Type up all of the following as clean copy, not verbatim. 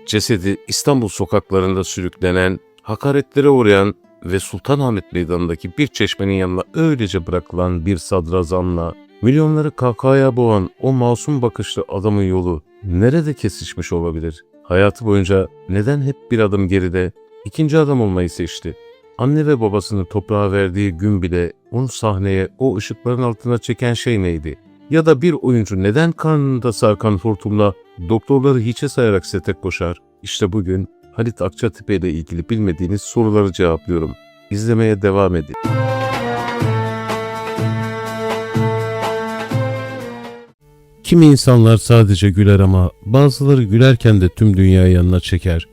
Cesedi İstanbul sokaklarında sürüklenen, hakaretlere uğrayan ve Sultanahmet Meydanı'ndaki bir çeşmenin yanına öylece bırakılan bir sadrazamla milyonları kahkahaya boğan o masum bakışlı adamın yolu nerede kesişmiş olabilir? Hayatı boyunca neden hep bir adım geride, ikinci adam olmayı seçti? Anne ve babasını toprağa verdiği gün bile onu sahneye, o ışıkların altına çeken şey neydi? Ya da bir oyuncu neden karnında sarkan hortumla doktorları hiçe sayarak sete koşar? İşte bugün Halit Akçatepe ile ilgili bilmediğiniz soruları cevaplıyorum. İzlemeye devam edin. Kimi insanlar sadece güler ama bazıları gülerken de tüm dünyayı yanına çeker.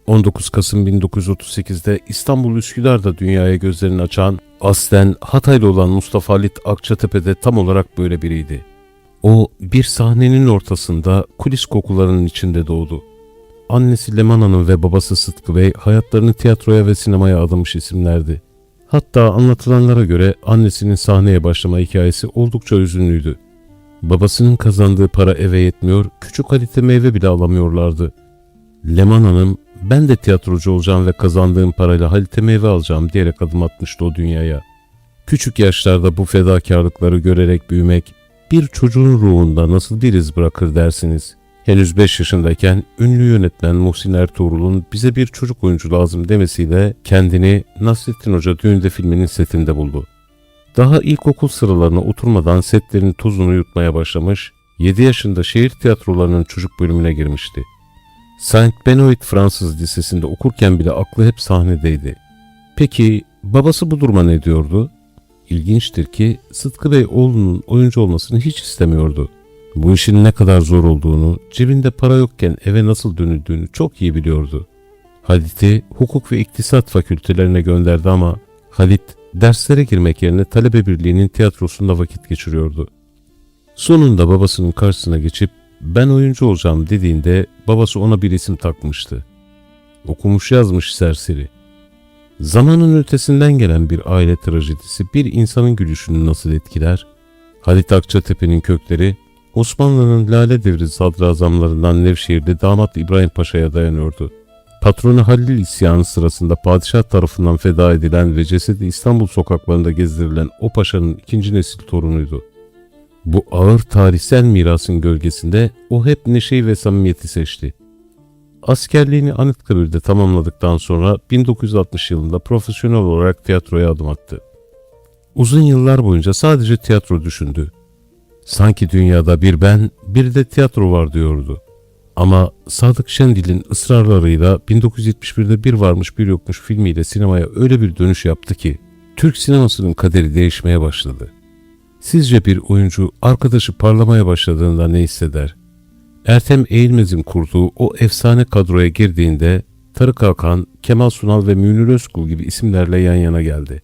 19 Kasım 1938'de İstanbul Üsküdar'da dünyaya gözlerini açan, aslen Hataylı olan Mustafa Halit Akçatepe de tam olarak böyle biriydi. O bir sahnenin ortasında kulis kokularının içinde doğdu. Annesi Leman Hanım ve babası Sıtkı Bey hayatlarını tiyatroya ve sinemaya adamış isimlerdi. Hatta anlatılanlara göre annesinin sahneye başlama hikayesi oldukça hüzünlüydü. Babasının kazandığı para eve yetmiyor, küçük Halit'e meyve bile alamıyorlardı. Leman Hanım, ben de tiyatrocu olacağım ve kazandığım parayla Halit'e meyve alacağım diyerek adım atmıştı o dünyaya. Küçük yaşlarda bu fedakarlıkları görerek büyümek, bir çocuğun ruhunda nasıl bir iz bırakır dersiniz. Henüz 5 yaşındayken ünlü yönetmen Muhsin Ertuğrul'un bize bir çocuk oyuncu lazım demesiyle kendini Nasrettin Hoca Düğünde filminin setinde buldu. Daha ilkokul sıralarına oturmadan setlerin tozunu yutmaya başlamış, 7 yaşında şehir tiyatrolarının çocuk bölümüne girmişti. Saint Benoît Fransız Lisesi'nde okurken bile aklı hep sahnedeydi. Peki babası bu duruma ne diyordu? İlginçtir ki Sıtkı Bey oğlunun oyuncu olmasını hiç istemiyordu. Bu işin ne kadar zor olduğunu, cebinde para yokken eve nasıl dönüldüğünü çok iyi biliyordu. Halit'i hukuk ve iktisat fakültelerine gönderdi ama Halit derslere girmek yerine talebe birliğinin tiyatrosunda vakit geçiriyordu. Sonunda babasının karşısına geçip ben oyuncu olacağım dediğinde babası ona bir isim takmıştı. Okumuş yazmış serseri. Zamanın ötesinden gelen bir aile trajedisi bir insanın gülüşünü nasıl etkiler? Halit Akçatepe'nin kökleri Osmanlı'nın Lale Devri sadrazamlarından Nevşehir'de damat İbrahim Paşa'ya dayanıyordu. Patronu Halil isyanı sırasında padişah tarafından feda edilen ve cesedi İstanbul sokaklarında gezdirilen o paşanın ikinci nesil torunuydu. Bu ağır tarihsel mirasın gölgesinde o hep neşeyi ve samimiyeti seçti. Askerliğini Anıtkabir'de tamamladıktan sonra 1960 yılında profesyonel olarak tiyatroya adım attı. Uzun yıllar boyunca sadece tiyatro düşündü. Sanki dünyada bir ben, bir de tiyatro var diyordu. Ama Sadık Şendil'in ısrarlarıyla 1971'de Bir Varmış Bir Yokmuş filmiyle sinemaya öyle bir dönüş yaptı ki Türk sinemasının kaderi değişmeye başladı. Sizce bir oyuncu arkadaşı parlamaya başladığında ne hisseder? Ertem Eğilmez'in kurduğu o efsane kadroya girdiğinde Tarık Akan, Kemal Sunal ve Münir Özkul gibi isimlerle yan yana geldi.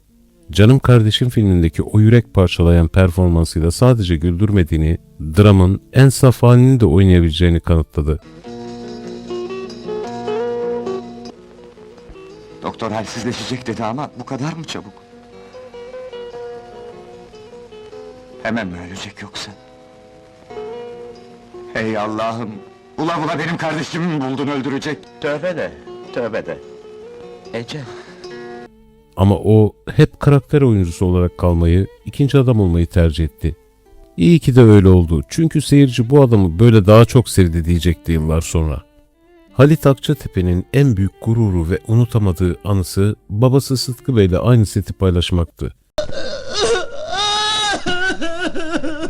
Canım Kardeşim filmindeki o yürek parçalayan performansıyla sadece güldürmediğini, dramın en saf halini de oynayabileceğini kanıtladı. Doktor halsizleşecek dedi ama bu kadar mı çabuk? Hemen mi ölecek yoksa? Ey Allah'ım! Ula bula benim kardeşimi mi buldun öldürecek? Tövbe de, tövbe de. Ecel. Ama o hep karakter oyuncusu olarak kalmayı, ikinci adam olmayı tercih etti. İyi ki de öyle oldu çünkü seyirci bu adamı böyle daha çok sevdi diyecekti yıllar sonra. Halit Akçatepe'nin en büyük gururu ve unutamadığı anısı babası Sıtkı Bey'le aynı seti paylaşmaktı.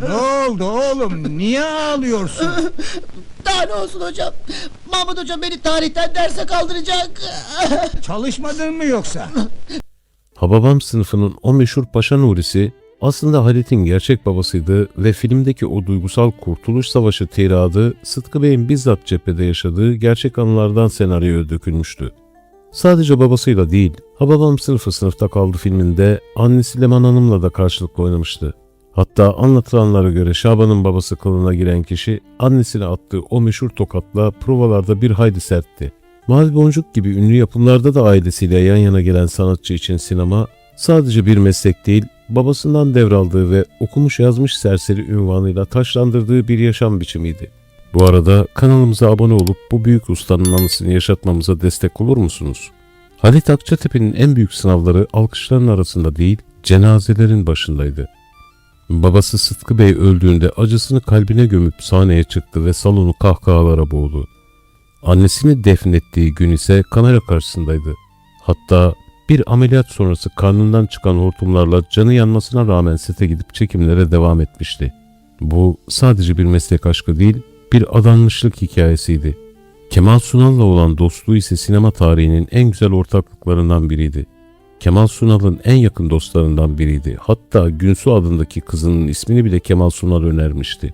Ne oldu oğlum? Niye ağlıyorsun? Daha ne olsun hocam? Mahmut hocam beni tarihten derse kaldıracak. Çalışmadın mı yoksa? Hababam sınıfının o meşhur Paşa Nuri'si aslında Halit'in gerçek babasıydı ve filmdeki o duygusal Kurtuluş Savaşı tiradı Sıtkı Bey'in bizzat cephede yaşadığı gerçek anılardan senaryoya dökülmüştü. Sadece babasıyla değil, Hababam sınıfta kaldı filminde annesi Leman Hanım'la da karşılıklı oynamıştı. Hatta anlatılanlara göre Şaban'ın babası kılığına giren kişi annesine attığı o meşhur tokatla provalarda bir hayli sertti. Mavi Boncuk gibi ünlü yapımlarda da ailesiyle yan yana gelen sanatçı için sinema sadece bir meslek değil, babasından devraldığı ve okumuş yazmış serseri ünvanıyla taşlandırdığı bir yaşam biçimiydi. Bu arada kanalımıza abone olup bu büyük ustanın anısını yaşatmamıza destek olur musunuz? Halit Akçatepe'nin en büyük sınavları alkışların arasında değil, cenazelerin başındaydı. Babası Sıtkı Bey öldüğünde acısını kalbine gömüp sahneye çıktı ve salonu kahkahalara boğdu. Annesini defnettiği gün ise kamera karşısındaydı. Hatta bir ameliyat sonrası karnından çıkan hortumlarla canı yanmasına rağmen sete gidip çekimlere devam etmişti. Bu sadece bir meslek aşkı değil, bir adanmışlık hikayesiydi. Kemal Sunal'la olan dostluğu ise sinema tarihinin en güzel ortaklıklarından biriydi. Kemal Sunal'ın en yakın dostlarından biriydi. Hatta Günsu adındaki kızının ismini bile Kemal Sunal önermişti.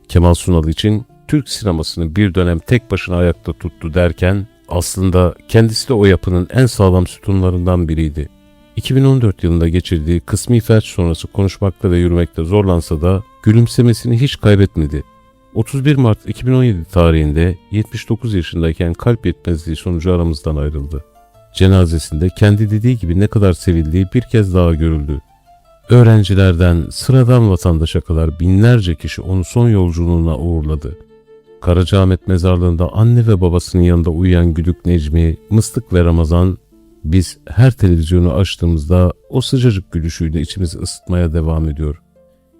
Kemal Sunal için Türk sinemasını bir dönem tek başına ayakta tuttu derken aslında kendisi de o yapının en sağlam sütunlarından biriydi. 2014 yılında geçirdiği kısmi felç sonrası konuşmakta ve yürümekte zorlansa da gülümsemesini hiç kaybetmedi. 31 Mart 2017 tarihinde 79 yaşındayken kalp yetmezliği sonucu aramızdan ayrıldı. Cenazesinde kendi dediği gibi ne kadar sevildiği bir kez daha görüldü. Öğrencilerden sıradan vatandaşa kadar binlerce kişi onu son yolculuğuna uğurladı. Karacaahmet mezarlığında anne ve babasının yanında uyuyan Güdük Necmi, Mıstık ve Ramazan, biz her televizyonu açtığımızda o sıcacık gülüşüyle içimizi ısıtmaya devam ediyor.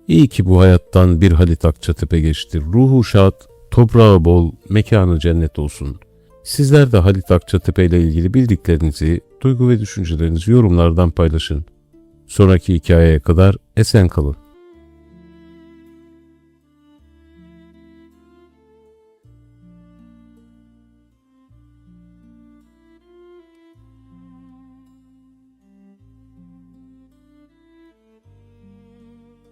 İyi ki bu hayattan bir Halit Akçatepe geçti. Ruhu şad, toprağı bol, mekanı cennet olsun. Sizler de Halit Akçatepe ile ilgili bildiklerinizi, duygu ve düşüncelerinizi yorumlardan paylaşın. Sonraki hikayeye kadar esen kalın.